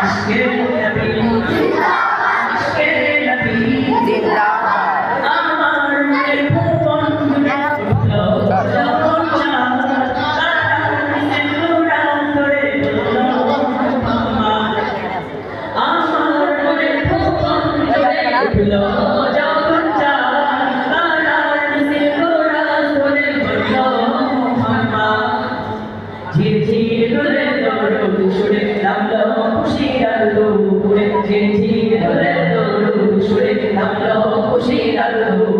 ইশকে নবী ইশকে নবী জিন্দাবাদ আমার ভুবন জুড়ে যখন চাঁদ তারার নুরান ধরে আমার ভুবন জুড়ে যখন চাঁদ তারার নুরান ধরে ঝিরঝির ধরে দৌড় সুরে নামলো খুশির আলো ঝিরঝির ধরে দৌড় সুরে নামলো খুশির আলো